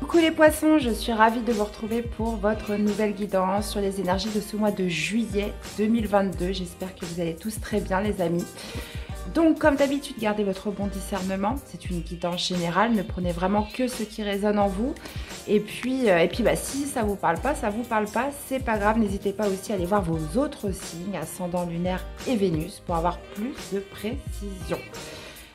Coucou les poissons, je suis ravie de vous retrouver pour votre nouvelle guidance sur les énergies de ce mois de juillet 2022. J'espère que vous allez tous très bien les amis. Donc comme d'habitude, gardez votre bon discernement, c'est une guidance générale, ne prenez vraiment que ce qui résonne en vous. Et puis si ça vous parle pas, c'est pas grave, n'hésitez pas aussi à aller voir vos autres signes, ascendant lunaire et Vénus, pour avoir plus de précision.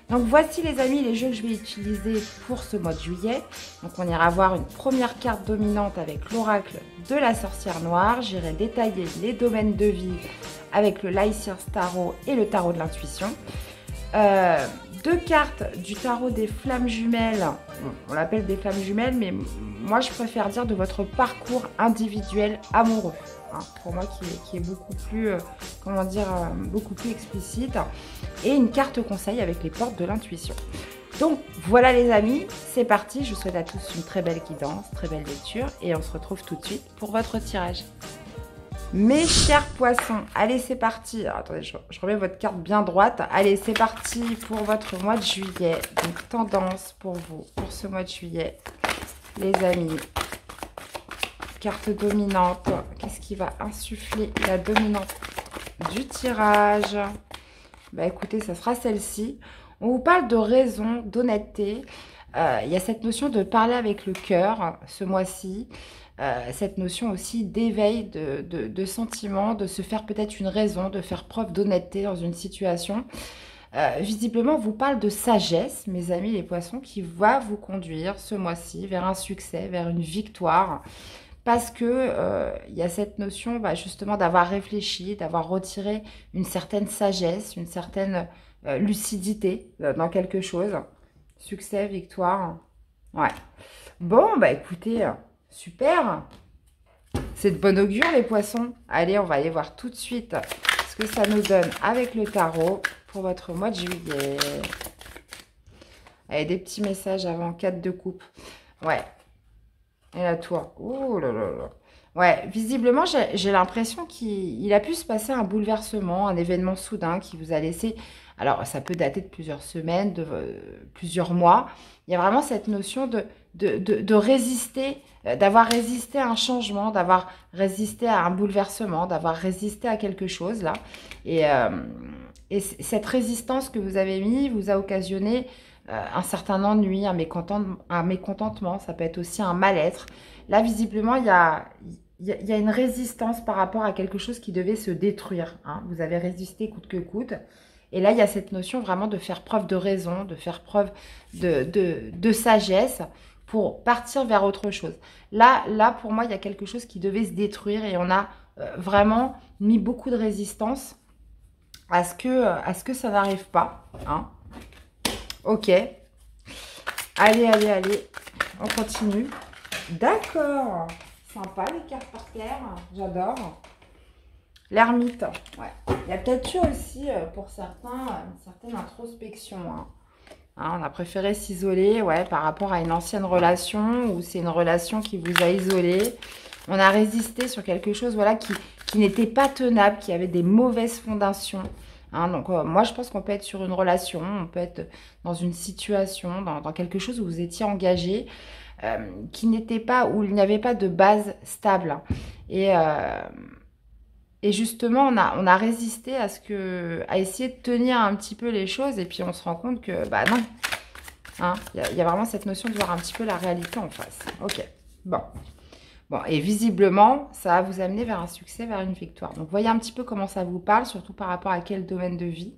Donc voici les amis les jeux que je vais utiliser pour ce mois de juillet. Donc on ira voir une première carte dominante avec l'oracle de la sorcière noire. J'irai détailler les domaines de vie avec le Lyciers Tarot et le tarot de l'intuition. Deux cartes du tarot des flammes jumelles. On l'appelle des flammes jumelles, mais moi je préfère dire de votre parcours individuel amoureux. Pour moi qui est beaucoup plus, beaucoup plus explicite. Et une carte conseil avec les portes de l'intuition. Donc voilà les amis, c'est parti. Je vous souhaite à tous une très belle guidance, très belle lecture. Et on se retrouve tout de suite pour votre tirage. Mes chers poissons, allez c'est parti. Alors, attendez, je remets votre carte bien droite. Allez c'est parti pour votre mois de juillet. Donc tendance pour vous, pour ce mois de juillet. Les amis. Carte dominante, qu'est-ce qui va insuffler la dominante du tirage? Bah écoutez, ça sera celle-ci. On vous parle de raison, d'honnêteté. Il y a cette notion de parler avec le cœur ce mois-ci. Cette notion aussi d'éveil de sentiments, de se faire peut-être une raison, de faire preuve d'honnêteté dans une situation. Visiblement, on vous parle de sagesse, mes amis les poissons, qui va vous conduire ce mois-ci vers un succès, vers une victoire. Parce que il y a cette notion justement d'avoir réfléchi, d'avoir retiré une certaine sagesse, une certaine lucidité dans quelque chose. Succès, victoire. Ouais. Bon, écoutez, super. C'est de bon augure les poissons. Allez, on va aller voir tout de suite ce que ça nous donne avec le tarot pour votre mois de juillet. Allez, des petits messages avant 4 de coupe. Ouais. Et la tour. Oh là là là. Ouais, visiblement, j'ai l'impression qu'il a pu se passer un bouleversement, un événement soudain qui vous a laissé... Alors, ça peut dater de plusieurs semaines, de plusieurs mois. Il y a vraiment cette notion de résister, d'avoir résisté à un changement, d'avoir résisté à un bouleversement, d'avoir résisté à quelque chose, là. Et cette résistance que vous avez mis vous a occasionné... un certain ennui, un mécontentement, ça peut être aussi un mal-être. Là, visiblement, il y a une résistance par rapport à quelque chose qui devait se détruire. Vous avez résisté coûte que coûte. Et là, il y a cette notion vraiment de faire preuve de raison, de faire preuve de sagesse pour partir vers autre chose. Là, pour moi, il y a quelque chose qui devait se détruire et on a vraiment mis beaucoup de résistance à ce que ça n'arrive pas. Ok. Allez, on continue. D'accord. Sympa les cartes par terre. J'adore. L'ermite. Ouais. Il y a peut-être eu aussi, pour certains, une certaine introspection. On a préféré s'isoler, par rapport à une ancienne relation ou c'est une relation qui vous a isolé. On a résisté sur quelque chose, qui n'était pas tenable, qui avait des mauvaises fondations. Donc moi je pense qu'on peut être sur une relation, on peut être dans une situation, dans quelque chose où vous étiez engagé, qui n'était pas, où il n'y avait pas de base stable. Et justement on a résisté à essayer de tenir un petit peu les choses et puis on se rend compte que non. Il y a vraiment cette notion de voir un petit peu la réalité en face. Ok, bon, et visiblement, ça va vous amener vers un succès, vers une victoire. Donc, voyez un petit peu comment ça vous parle, surtout par rapport à quel domaine de vie.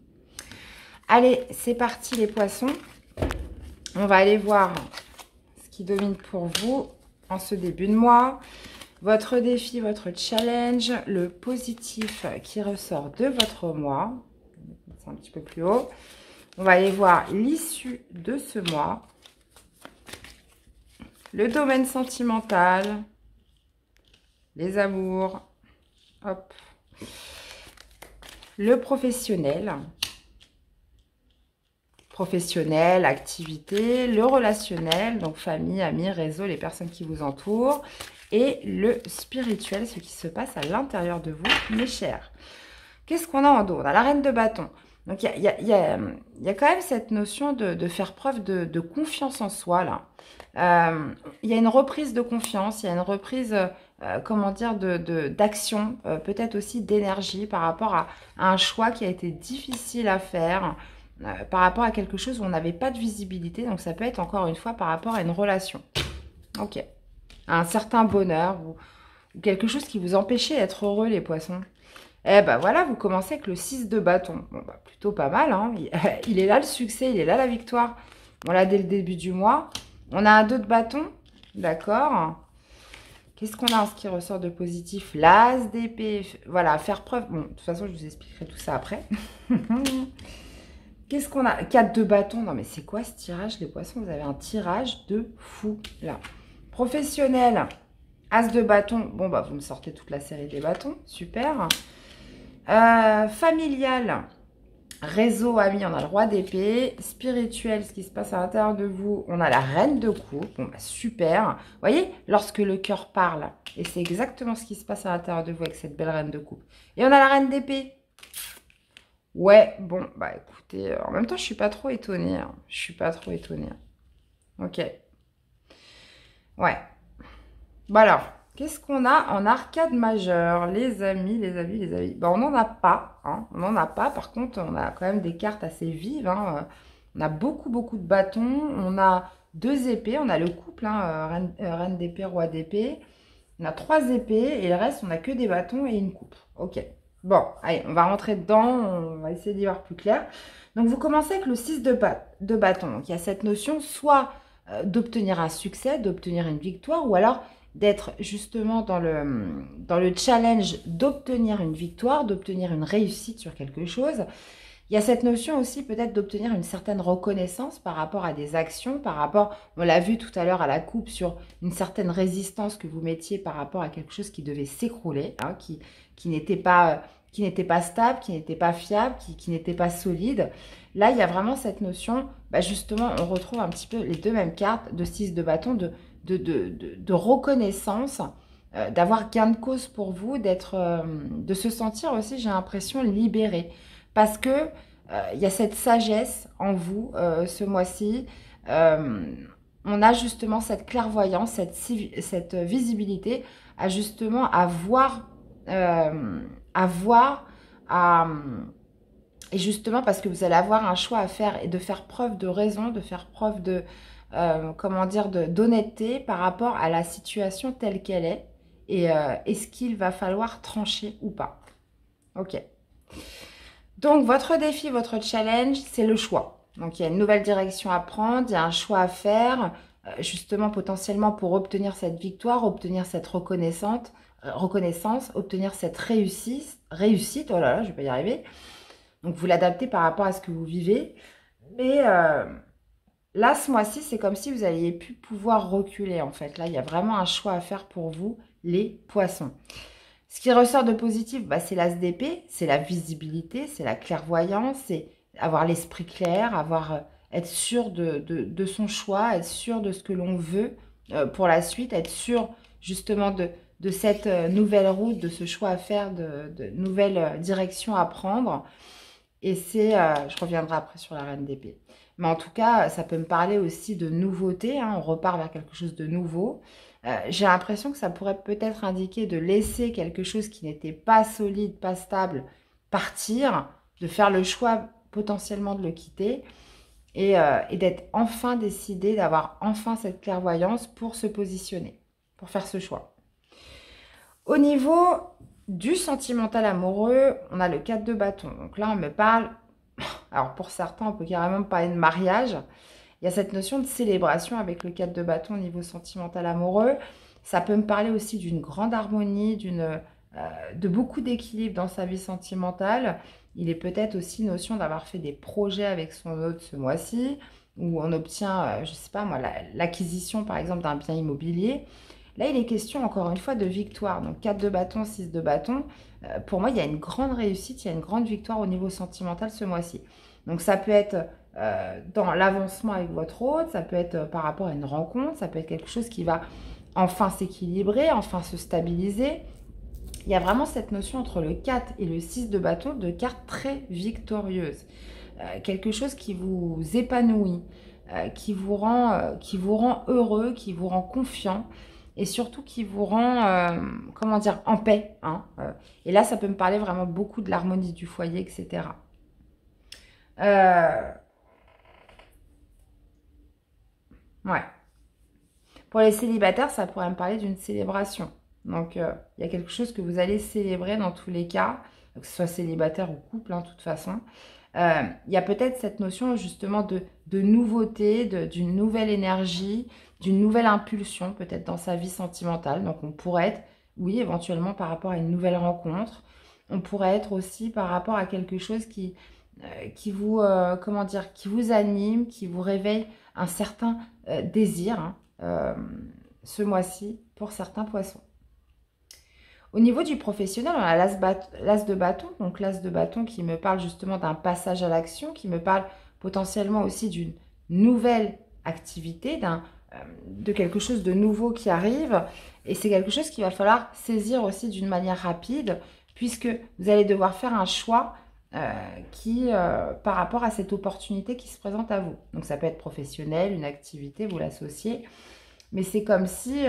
Allez, c'est parti les poissons. On va aller voir ce qui domine pour vous en ce début de mois. Votre défi, votre challenge, le positif qui ressort de votre mois. C'est un petit peu plus haut. On va aller voir l'issue de ce mois. Le domaine sentimental. Les amours, hop, le professionnel, activité, le relationnel, donc famille, amis, réseau, les personnes qui vous entourent, et le spirituel, ce qui se passe à l'intérieur de vous, mes chers. Qu'est-ce qu'on a en dos? On a la reine de bâton. Donc, il y a quand même cette notion de faire preuve de confiance en soi, là. Il y a une reprise de confiance, il y a une reprise, comment dire, d'action, peut-être aussi d'énergie par rapport à un choix qui a été difficile à faire, par rapport à quelque chose où on n'avait pas de visibilité. Donc, ça peut être, encore une fois, par rapport à une relation. Ok. À un certain bonheur ou quelque chose qui vous empêchait d'être heureux, les poissons. Eh ben voilà, vous commencez avec le 6 de bâton. Bon, bah, plutôt pas mal, hein. Il est là le succès, il est là la victoire. On l'a dès le début du mois. On a un 2 de bâton, d'accord. Qu'est-ce qu'on a en ce qui ressort de positif? L'as d'épée. Voilà, faire preuve. Bon, de toute façon, je vous expliquerai tout ça après. Qu'est-ce qu'on a? 4 de bâton. Non, mais c'est quoi ce tirage, les poissons? Vous avez un tirage de fou, là. Professionnel. As de bâton. Bon, bah, vous me sortez toute la série des bâtons. Super. Familial, réseau, amis, on a le roi d'épée. Spirituel, ce qui se passe à l'intérieur de vous, on a la reine de coupe. Bon, bah, super. Vous voyez, lorsque le cœur parle, et c'est exactement ce qui se passe à l'intérieur de vous avec cette belle reine de coupe. Et on a la reine d'épée. Ouais, bon, bah écoutez, en même temps, je suis pas trop étonnée. Hein. Je suis pas trop étonnée. Hein. Ok. Ouais. Bon alors, qu'est-ce qu'on a en arcade majeure? Les amis, les amis, les amis. Bon, on n'en a pas. Hein, on n'en a pas. Par contre, on a quand même des cartes assez vives. Hein. On a beaucoup, beaucoup de bâtons. On a 2 épées. On a le couple, hein, reine d'épée, roi d'épée. On a 3 épées. Et le reste, on n'a que des bâtons et une coupe. Ok. Bon, allez, on va rentrer dedans. On va essayer d'y voir plus clair. Donc, vous commencez avec le 6 de bâton. Donc, il y a cette notion soit d'obtenir un succès, d'obtenir une victoire, ou alors d'être justement dans le challenge d'obtenir une victoire, d'obtenir une réussite sur quelque chose. Il y a cette notion aussi peut-être d'obtenir une certaine reconnaissance par rapport à des actions, par rapport, on l'a vu tout à l'heure à la coupe, sur une certaine résistance que vous mettiez par rapport à quelque chose qui devait s'écrouler, hein, qui n'était pas stable, qui n'était pas fiable, qui n'était pas solide. Là, il y a vraiment cette notion, bah justement, on retrouve un petit peu les deux mêmes cartes de 6 de bâton, de reconnaissance, d'avoir gain de cause pour vous, de se sentir aussi, j'ai l'impression, libéré. Parce que il y a cette sagesse en vous ce mois-ci. On a justement cette clairvoyance, cette visibilité à justement à voir, et justement parce que vous allez avoir un choix à faire et de faire preuve de raison, de faire preuve de, comment dire, d'honnêteté par rapport à la situation telle qu'elle est et est-ce qu'il va falloir trancher ou pas. Ok. Donc, votre défi, votre challenge, c'est le choix. Donc, il y a une nouvelle direction à prendre, il y a un choix à faire, justement, potentiellement pour obtenir cette victoire, obtenir cette reconnaissance, obtenir cette réussite. Oh là là, je vais pas y arriver. Donc, vous l'adaptez par rapport à ce que vous vivez. Mais là, ce mois-ci, c'est comme si vous alliez plus pouvoir reculer, en fait. Là, il y a vraiment un choix à faire pour vous, les poissons. Ce qui ressort de positif, bah, c'est l'as d'épée, c'est la visibilité, c'est la clairvoyance, c'est avoir l'esprit clair, être sûr de son choix, être sûr de ce que l'on veut pour la suite, être sûr justement de cette nouvelle route, de ce choix à faire, de nouvelles directions à prendre. Et c'est, je reviendrai après sur la reine d'épée. Mais en tout cas, ça peut me parler aussi de nouveauté, hein, on repart vers quelque chose de nouveau. J'ai l'impression que ça pourrait peut-être indiquer de laisser quelque chose qui n'était pas solide, pas stable, partir, de faire le choix potentiellement de le quitter et d'être enfin décidé, d'avoir enfin cette clairvoyance pour se positionner, pour faire ce choix. Au niveau du sentimental amoureux, on a le 4 de bâton. Donc là, on me parle, alors pour certains, on peut carrément parler de mariage. Il y a cette notion de célébration avec le 4 de bâton au niveau sentimental amoureux. Ça peut me parler aussi d'une grande harmonie, de beaucoup d'équilibre dans sa vie sentimentale. Il est peut-être aussi notion d'avoir fait des projets avec son autre ce mois-ci, où on obtient, je ne sais pas moi, l'acquisition par exemple d'un bien immobilier. Là, il est question encore une fois de victoire. Donc 4 de bâton, 6 de bâton. Pour moi, il y a une grande réussite, il y a une grande victoire au niveau sentimental ce mois-ci. Donc ça peut être dans l'avancement avec votre hôte, ça peut être par rapport à une rencontre, ça peut être quelque chose qui va enfin s'équilibrer, enfin se stabiliser. il y a vraiment cette notion entre le 4 et le 6 de bâton de cartes très victorieuses. Quelque chose qui vous épanouit, qui vous rend heureux, qui vous rend confiant et surtout qui vous rend, comment dire, en paix. Hein, et là, ça peut me parler vraiment beaucoup de l'harmonie du foyer, etc. Ouais. Pour les célibataires, ça pourrait me parler d'une célébration. Donc, il y a quelque chose que vous allez célébrer dans tous les cas, que ce soit célibataire ou couple, hein, de toute façon. Il y a peut-être cette notion justement de nouveauté, d'une nouvelle énergie, d'une nouvelle impulsion peut-être dans sa vie sentimentale. Donc, on pourrait être, oui, éventuellement par rapport à une nouvelle rencontre. On pourrait être aussi par rapport à quelque chose qui vous, comment dire, qui vous anime, qui vous réveille un certain désir, hein, ce mois-ci pour certains poissons. Au niveau du professionnel, on a l'as de bâton, donc l'as de bâton qui me parle justement d'un passage à l'action, qui me parle potentiellement aussi d'une nouvelle activité, de quelque chose de nouveau qui arrive. Et c'est quelque chose qu'il va falloir saisir aussi d'une manière rapide, puisque vous allez devoir faire un choix par rapport à cette opportunité qui se présente à vous. Donc ça peut être professionnel, une activité, vous l'associez, mais c'est comme si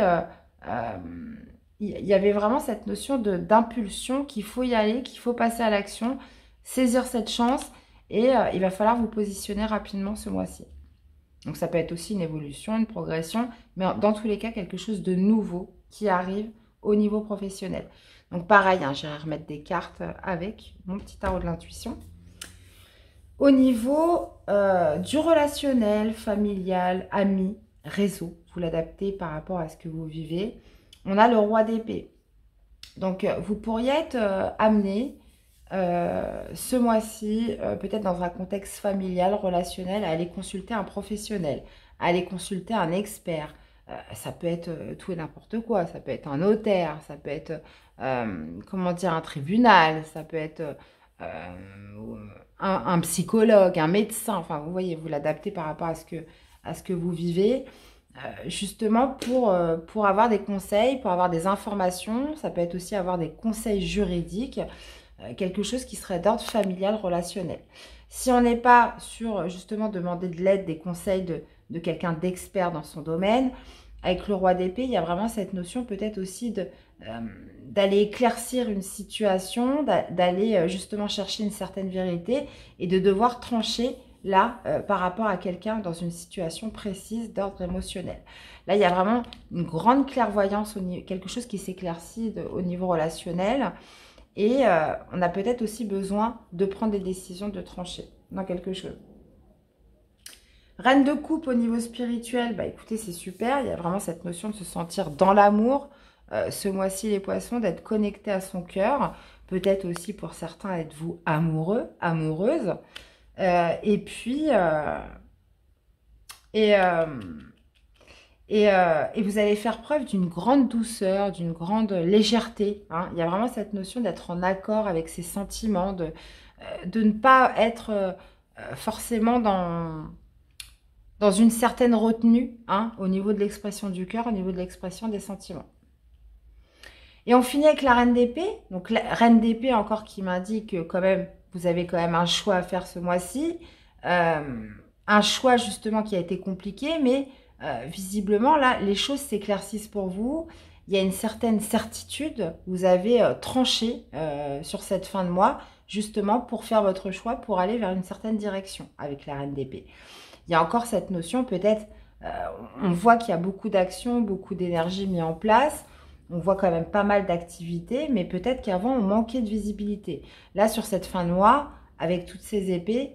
il y avait vraiment cette notion d'impulsion, qu'il faut y aller, qu'il faut passer à l'action, saisir cette chance et il va falloir vous positionner rapidement ce mois-ci. Donc ça peut être aussi une évolution, une progression, mais dans tous les cas, quelque chose de nouveau qui arrive au niveau professionnel. Donc pareil, hein, j'irai remettre des cartes avec mon petit tarot de l'intuition. Au niveau du relationnel, familial, ami, réseau, vous l'adaptez par rapport à ce que vous vivez. On a le roi d'épée. Donc, vous pourriez être amené ce mois-ci, peut-être dans un contexte familial, relationnel, à aller consulter un professionnel, à aller consulter un expert. Ça peut être tout et n'importe quoi. Ça peut être un notaire, ça peut être, comment dire, un tribunal, ça peut être un psychologue, un médecin. Enfin, vous voyez, vous l'adaptez par rapport à ce que vous vivez. Justement pour avoir des conseils, pour avoir des informations, ça peut être aussi avoir des conseils juridiques, quelque chose qui serait d'ordre familial, relationnel. Si on n'est pas sur justement demander de l'aide, des conseils de quelqu'un d'expert dans son domaine, avec le roi d'épée, il y a vraiment cette notion peut-être aussi d'aller éclaircir une situation, d'aller justement chercher une certaine vérité et de devoir trancher là, par rapport à quelqu'un dans une situation précise d'ordre émotionnel. Là, il y a vraiment une grande clairvoyance, quelque chose qui s'éclaircit au niveau relationnel. Et on a peut-être aussi besoin de prendre des décisions, de trancher dans quelque chose. Reine de coupe au niveau spirituel, bah écoutez, c'est super. Il y a vraiment cette notion de se sentir dans l'amour. Ce mois-ci, les poissons, d'être connecté à son cœur. Peut-être aussi pour certains, êtes-vous amoureux, amoureuse. Et puis, vous allez faire preuve d'une grande douceur, d'une grande légèreté. Hein. Il y a vraiment cette notion d'être en accord avec ses sentiments, de ne pas être forcément dans une certaine retenue, hein, au niveau de l'expression du cœur, au niveau de l'expression des sentiments. Et on finit avec la reine d'épée. Donc la reine d'épée encore qui m'indique que quand même, vous avez quand même un choix à faire ce mois-ci. Un choix justement qui a été compliqué, mais visiblement là, les choses s'éclaircissent pour vous. Il y a une certaine certitude. Vous avez tranché sur cette fin de mois, justement pour faire votre choix, pour aller vers une certaine direction avec la reine d'épée. Il y a encore cette notion, peut-être, on voit qu'il y a beaucoup d'actions, beaucoup d'énergie mis en place. On voit quand même pas mal d'activités, mais peut-être qu'avant, on manquait de visibilité. Là, sur cette fin de mois, avec toutes ces épées,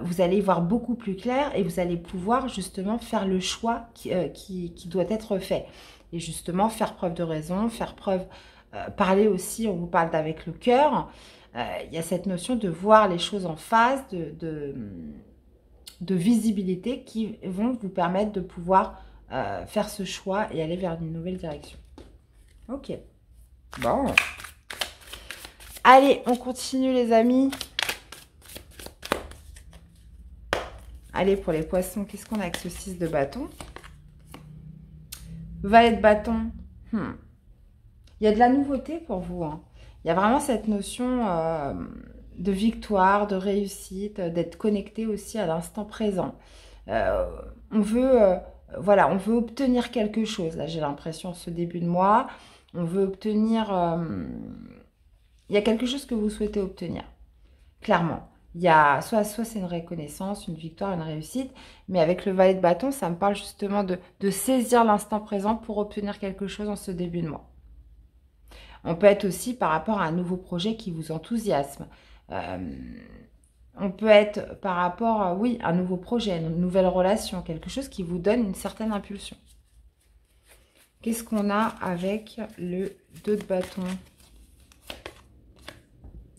vous allez y voir beaucoup plus clair et vous allez pouvoir justement faire le choix qui doit être fait. Et justement, faire preuve de raison, faire preuve, parler aussi, on vous parle d'avec le cœur. Il y a cette notion de voir les choses en face, de visibilité qui vont vous permettre de pouvoir faire ce choix et aller vers une nouvelle direction. Ok. Bon. Allez, on continue les amis. Allez, pour les poissons, qu'est-ce qu'on a avec ce 6 de bâton? Valet de bâton. Il y a de la nouveauté pour vous, hein. Il y a vraiment cette notion de victoire, de réussite, d'être connecté aussi à l'instant présent. Euh, on veut, voilà, on veut obtenir quelque chose. Là, j'ai l'impression, ce début de mois, on veut obtenir... il y a quelque chose que vous souhaitez obtenir, clairement. Il y a soit c'est une reconnaissance, une victoire, une réussite, mais avec le valet de bâton, ça me parle justement de saisir l'instant présent pour obtenir quelque chose en ce début de mois. On peut être aussi par rapport à un nouveau projet qui vous enthousiasme. On peut être par rapport à, oui, un nouveau projet, une nouvelle relation, quelque chose qui vous donne une certaine impulsion. Qu'est-ce qu'on a avec le 2 de bâton?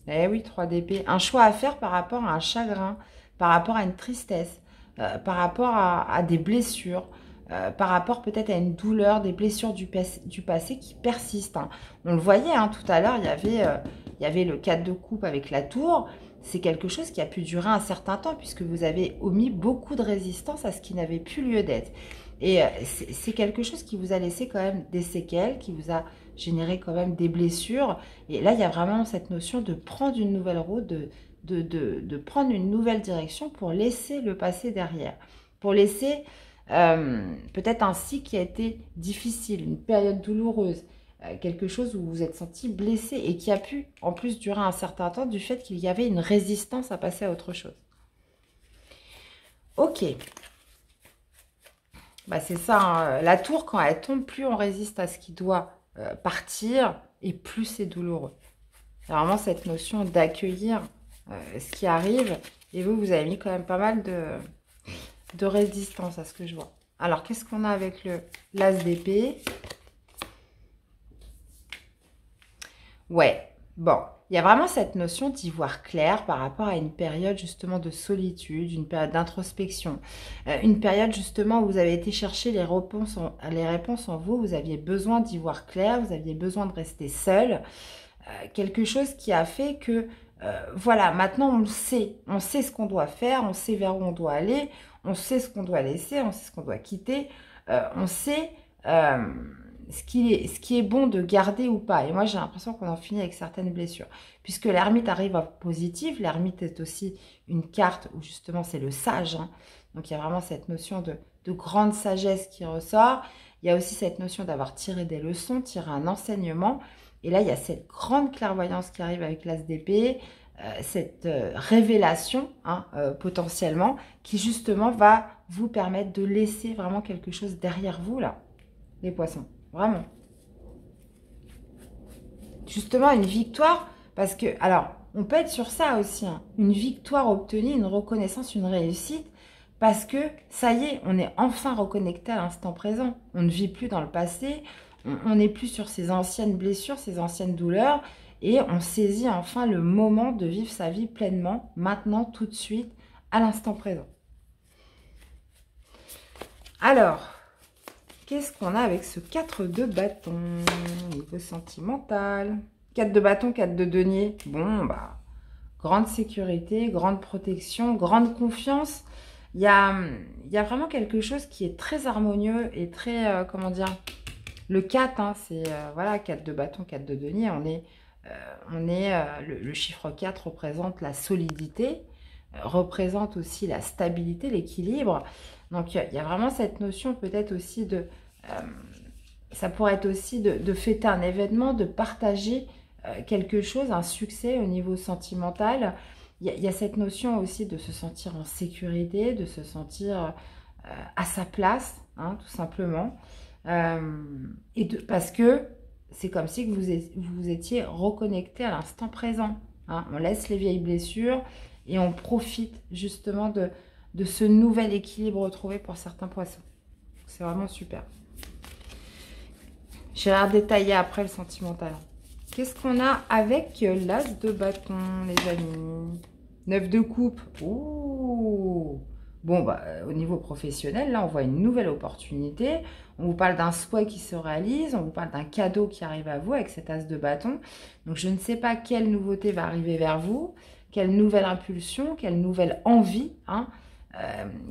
Eh oui, 3 d'épée. Un choix à faire par rapport à un chagrin, par rapport à une tristesse, par rapport à des blessures, par rapport peut-être à une douleur, des blessures du passé qui persistent, hein. On le voyait, hein, tout à l'heure, il y avait le 4 de coupe avec la tour. C'est quelque chose qui a pu durer un certain temps puisque vous avez omis beaucoup de résistance à ce qui n'avait plus lieu d'être. Et c'est quelque chose qui vous a laissé quand même des séquelles, qui vous a généré quand même des blessures. Et là, il y a vraiment cette notion de prendre une nouvelle route, de prendre une nouvelle direction pour laisser le passé derrière. Pour laisser peut-être un cycle qui a été difficile, une période douloureuse, quelque chose où vous vous êtes senti blessé et qui a pu en plus durer un certain temps du fait qu'il y avait une résistance à passer à autre chose. Ok. Bah c'est ça, hein. La tour, quand elle tombe, plus on résiste à ce qui doit partir et plus c'est douloureux. C'est vraiment cette notion d'accueillir ce qui arrive. Et vous avez mis quand même pas mal de résistance à ce que je vois. Alors, qu'est-ce qu'on a avec l'as d'épée? Ouais, bon. Il y a vraiment cette notion d'y voir clair par rapport à une période justement de solitude, une période d'introspection, une période justement où vous avez été chercher les réponses en vous, vous aviez besoin d'y voir clair, vous aviez besoin de rester seul, quelque chose qui a fait que, voilà, maintenant on sait ce qu'on doit faire, on sait vers où on doit aller, on sait ce qu'on doit laisser, on sait ce qu'on doit quitter, on sait... ce qui est bon de garder ou pas. Et moi, j'ai l'impression qu'on en finit avec certaines blessures. Puisque l'ermite arrive en positif, l'ermite est aussi une carte où justement c'est le sage, hein. Donc, il y a vraiment cette notion de grande sagesse qui ressort. Il y a aussi cette notion d'avoir tiré des leçons, tiré un enseignement. Et là, il y a cette grande clairvoyance qui arrive avec l'as d'épée, cette révélation, hein, potentiellement, qui justement va vous permettre de laisser vraiment quelque chose derrière vous, là, les poissons. Vraiment. Justement, une victoire, parce que, alors, on peut être sur ça aussi, hein, une victoire obtenue, une reconnaissance, une réussite, parce que, ça y est, on est enfin reconnecté à l'instant présent. On ne vit plus dans le passé, on n'est plus sur ces anciennes blessures, ces anciennes douleurs, et on saisit enfin le moment de vivre sa vie pleinement, maintenant, tout de suite, à l'instant présent. Alors... qu'est-ce qu'on a avec ce 4 de bâton niveau sentimental? 4 de bâton, 4 de denier. Bon, bah, grande sécurité, grande protection, grande confiance. Il y a vraiment quelque chose qui est très harmonieux et très, comment dire, le 4, hein, c'est, voilà, 4 de bâton, 4 de denier. Le chiffre 4 représente la solidité, représente aussi la stabilité, l'équilibre. Donc, il y a vraiment cette notion peut-être aussi de... ça pourrait être aussi de fêter un événement, de partager quelque chose, un succès au niveau sentimental. Il y a cette notion aussi de se sentir en sécurité, de se sentir à sa place, hein, tout simplement. Parce que c'est comme si vous étiez reconnecté à l'instant présent, hein. On laisse les vieilles blessures et on profite justement de ce nouvel équilibre retrouvé pour certains poissons. C'est vraiment super. Je vais détailler après le sentimental. Qu'est-ce qu'on a avec l'as de bâton, les amis? 9 de coupe. Ouh. Bon, bah, au niveau professionnel, là, on voit une nouvelle opportunité. On vous parle d'un souhait qui se réalise. On vous parle d'un cadeau qui arrive à vous avec cet as de bâton. Donc, je ne sais pas quelle nouveauté va arriver vers vous. Quelle nouvelle impulsion, quelle nouvelle envie, hein.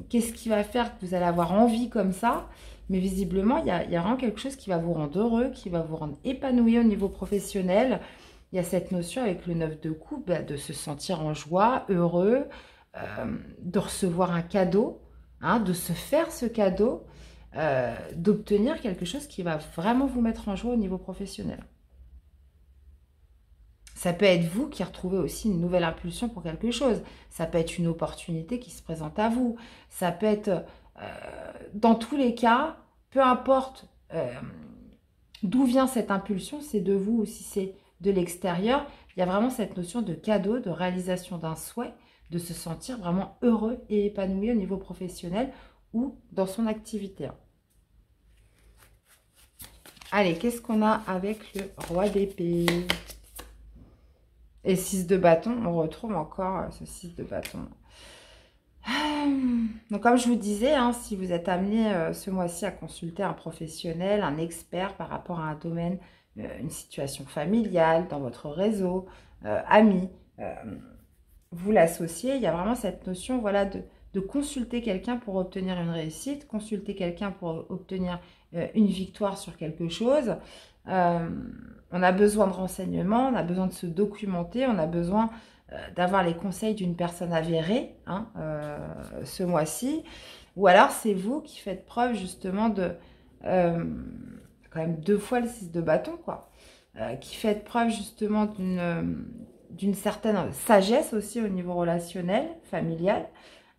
Qu'est-ce qui va faire que vous allez avoir envie comme ça? mais visiblement, il y a vraiment quelque chose qui va vous rendre heureux, qui va vous rendre épanoui au niveau professionnel. Il y a cette notion avec le 9 de coupe, de se sentir en joie, heureux, de recevoir un cadeau, hein, de se faire ce cadeau, d'obtenir quelque chose qui va vraiment vous mettre en joie au niveau professionnel. Ça peut être vous qui retrouvez aussi une nouvelle impulsion pour quelque chose. Ça peut être une opportunité qui se présente à vous. Ça peut être, dans tous les cas, peu importe d'où vient cette impulsion, c'est de vous ou si c'est de l'extérieur, il y a vraiment cette notion de cadeau, de réalisation d'un souhait, de se sentir vraiment heureux et épanoui au niveau professionnel ou dans son activité. Allez, qu'est-ce qu'on a avec le roi d'épée et 6 de bâton? On retrouve encore ce 6 de bâton. Donc, comme je vous disais, hein, si vous êtes amené ce mois-ci à consulter un professionnel, un expert par rapport à un domaine, une situation familiale, dans votre réseau, amis, vous l'associez, il y a vraiment cette notion, voilà, de consulter quelqu'un pour obtenir une réussite, consulter quelqu'un pour obtenir une victoire sur quelque chose. On a besoin de renseignements, on a besoin de se documenter, on a besoin d'avoir les conseils d'une personne avérée, hein, ce mois-ci. Ou alors, c'est vous qui faites preuve justement de... quand même 2 fois le 6 de bâton, quoi. Qui faites preuve justement d'une certaine sagesse aussi au niveau relationnel, familial,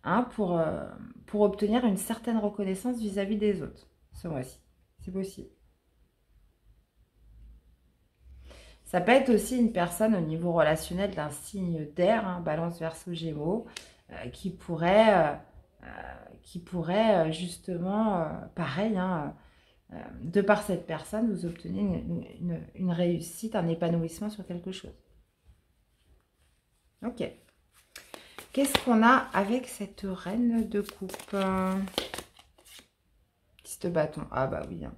hein, pour obtenir une certaine reconnaissance vis-à-vis des autres ce mois-ci. C'est possible. Ça peut être aussi une personne au niveau relationnel d'un signe d'air, hein, Balance, Verseau, Gémeaux, qui pourrait justement, pareil, hein, de par cette personne, vous obtenez une réussite, un épanouissement sur quelque chose. Ok. Qu'est-ce qu'on a avec cette reine de coupe? 10 de bâton. Ah bah oui. Hein.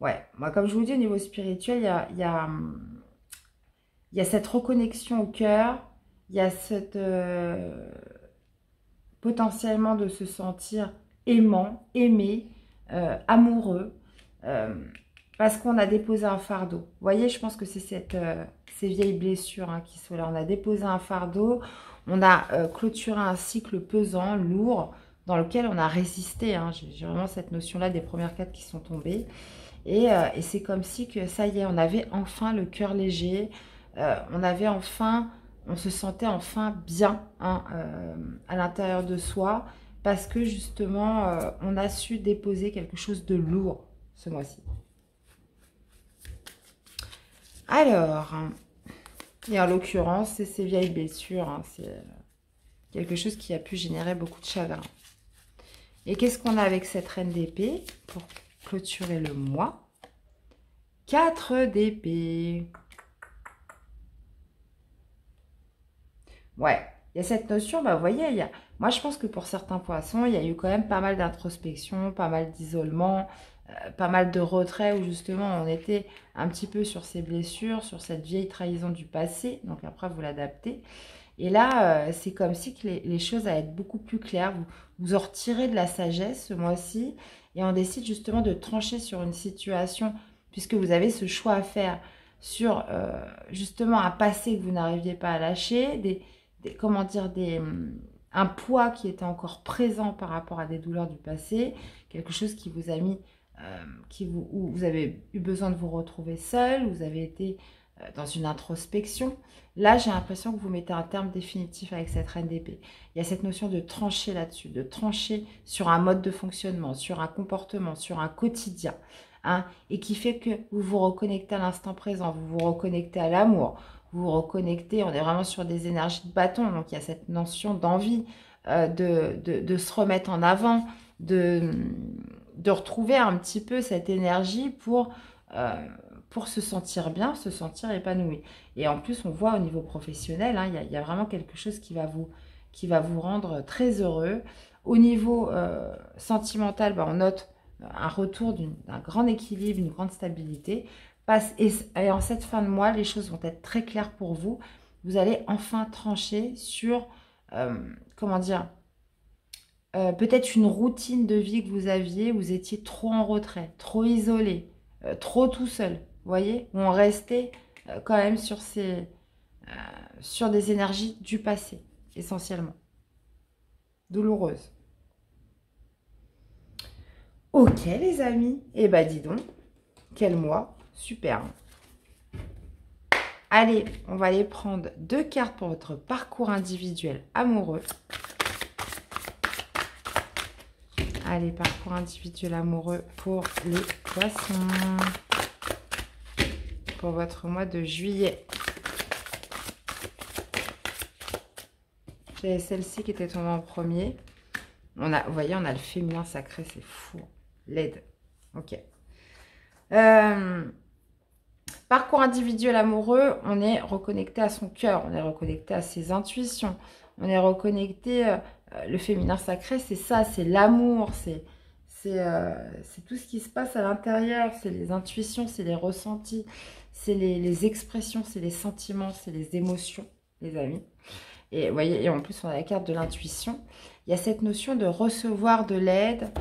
Ouais, moi comme je vous dis, au niveau spirituel, il y a cette reconnexion au cœur, il y a cette potentiellement de se sentir aimant, aimé, amoureux, parce qu'on a déposé un fardeau. Vous voyez, je pense que c'est ces vieilles blessures, hein, qui sont là. On a déposé un fardeau, on a clôturé un cycle pesant, lourd, dans lequel on a résisté. Hein. J'ai vraiment cette notion-là des premières cartes qui sont tombées. Et c'est comme si que ça y est, on avait enfin le cœur léger, on se sentait enfin bien, hein, à l'intérieur de soi, parce que justement, on a su déposer quelque chose de lourd ce mois-ci. Alors, et en l'occurrence, c'est ces vieilles blessures, hein, c'est quelque chose qui a pu générer beaucoup de chagrin. Et qu'est-ce qu'on a avec cette reine d'épée pour clôturer le mois? 4 d'épée. Ouais, il y a cette notion, bah, vous voyez, moi je pense que pour certains poissons, il y a eu quand même pas mal d'introspection, pas mal d'isolement, pas mal de retrait où justement on était un petit peu sur ces blessures, sur cette vieille trahison du passé, donc après vous l'adaptez. Et là, c'est comme si que les choses allaient être beaucoup plus claires, vous en retirez de la sagesse ce mois-ci et on décide justement de trancher sur une situation, puisque vous avez ce choix à faire sur justement un passé que vous n'arriviez pas à lâcher, comment dire, un poids qui était encore présent par rapport à des douleurs du passé, quelque chose qui vous a mis, où vous avez eu besoin de vous retrouver seul, vous avez été dans une introspection. Là, j'ai l'impression que vous mettez un terme définitif avec cette reine d'épée. Il y a cette notion de trancher là-dessus, de trancher sur un mode de fonctionnement, sur un comportement, sur un quotidien, hein, et qui fait que vous vous reconnectez à l'instant présent, vous vous reconnectez à l'amour, vous vous reconnectez, on est vraiment sur des énergies de bâton, donc il y a cette notion d'envie de se remettre en avant, de retrouver un petit peu cette énergie pour se sentir bien, se sentir épanoui. Et en plus, on voit au niveau professionnel, hein, il y a vraiment quelque chose qui va vous rendre très heureux. Au niveau sentimental, bah, on note un retour d'un grand équilibre, une grande stabilité. Et en cette fin de mois, les choses vont être très claires pour vous. Vous allez enfin trancher sur, comment dire, peut-être une routine de vie que vous aviez, vous étiez trop en retrait, trop isolé, trop tout seul, vous voyez, où on restait quand même sur des énergies du passé, essentiellement. Douloureuses. Ok les amis, et bah dis donc, quel mois, super. Allez, on va aller prendre 2 cartes pour votre parcours individuel amoureux. Allez, parcours individuel amoureux pour les poissons. Pour votre mois de juillet. J'ai celle-ci qui était tombée en premier. Vous voyez, on a le féminin sacré, c'est fou. L'aide. Ok. Parcours individuel amoureux, on est reconnecté à son cœur, on est reconnecté à ses intuitions, on est reconnecté, le féminin sacré, c'est ça, c'est l'amour, c'est tout ce qui se passe à l'intérieur, c'est les intuitions, c'est les ressentis, c'est les expressions, c'est les sentiments, c'est les émotions, les amis. Et vous voyez, et en plus, on a la carte de l'intuition. Il y a cette notion de recevoir de l'aide,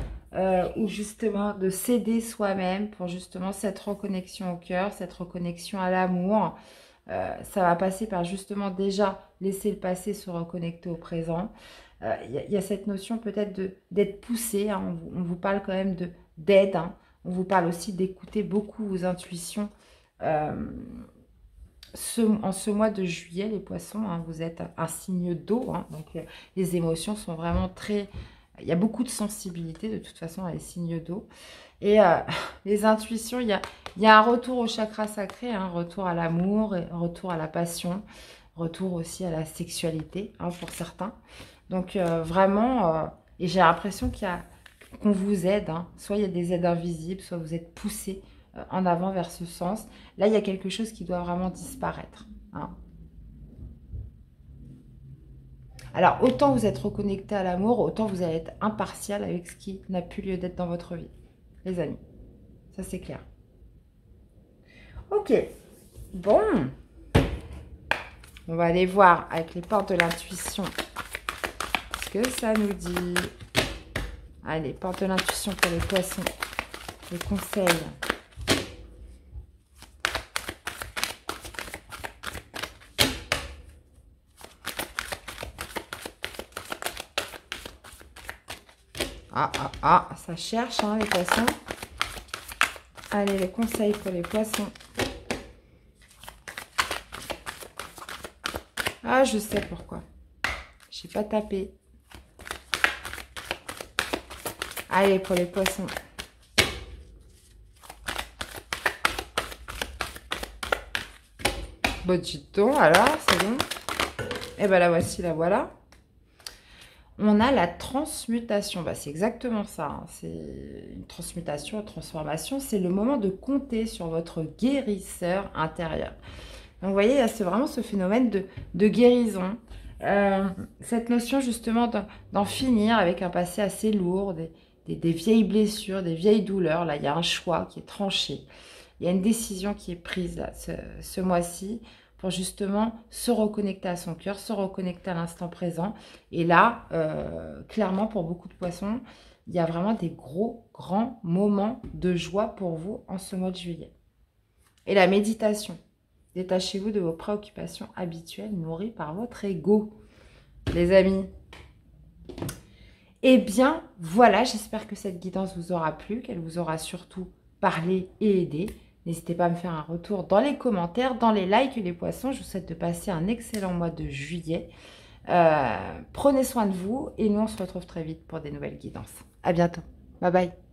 ou justement de s'aider soi-même pour justement cette reconnexion au cœur, cette reconnexion à l'amour. Ça va passer par justement déjà laisser le passé se reconnecter au présent. Il y a cette notion peut-être d'être poussé, hein. On vous parle quand même d'aide, hein. On vous parle aussi d'écouter beaucoup vos intuitions. En ce mois de juillet, les poissons, hein, vous êtes un signe d'eau, hein, donc les émotions sont vraiment très... Il y a beaucoup de sensibilité, de toute façon, à les signes d'eau. Et les intuitions, il y a un retour au chakra sacré, un retour à l'amour, un retour à la passion, retour aussi à la sexualité, hein, pour certains. Donc, vraiment, et j'ai l'impression qu'on vous aide, hein. Soit il y a des aides invisibles, soit vous êtes poussé en avant vers ce sens. Là, il y a quelque chose qui doit vraiment disparaître, hein. Alors, autant vous êtes reconnecté à l'amour, autant vous allez être impartial avec ce qui n'a plus lieu d'être dans votre vie, les amis. Ça, c'est clair. Ok. Bon. On va aller voir avec les portes de l'intuition ce que ça nous dit. Allez, portes de l'intuition pour les poissons. Les conseils. Ça cherche, hein, les poissons. Allez, les conseils pour les poissons. Ah, je sais pourquoi. Je n'ai pas tapé. Allez, pour les poissons. Bon, dis donc, alors, c'est bon. Et bien, la voici, la voilà. On a la transmutation. Bah, c'est exactement ça, hein. C'est une transmutation, une transformation. C'est le moment de compter sur votre guérisseur intérieur. Donc, vous voyez, il y a vraiment ce phénomène de guérison. Cette notion, justement, d'en finir avec un passé assez lourd, des vieilles blessures, des vieilles douleurs. Là, il y a un choix qui est tranché. Il y a une décision qui est prise là, ce mois-ci, pour justement se reconnecter à son cœur, se reconnecter à l'instant présent. Et là, clairement, pour beaucoup de poissons, il y a vraiment des grands moments de joie pour vous en ce mois de juillet. Et la méditation. Détachez-vous de vos préoccupations habituelles nourries par votre ego, les amis. Eh bien, voilà, j'espère que cette guidance vous aura plu, qu'elle vous aura surtout parlé et aidé. N'hésitez pas à me faire un retour dans les commentaires, dans les likes, les poissons. Je vous souhaite de passer un excellent mois de juillet. Prenez soin de vous et nous, on se retrouve très vite pour des nouvelles guidances. À bientôt. Bye bye.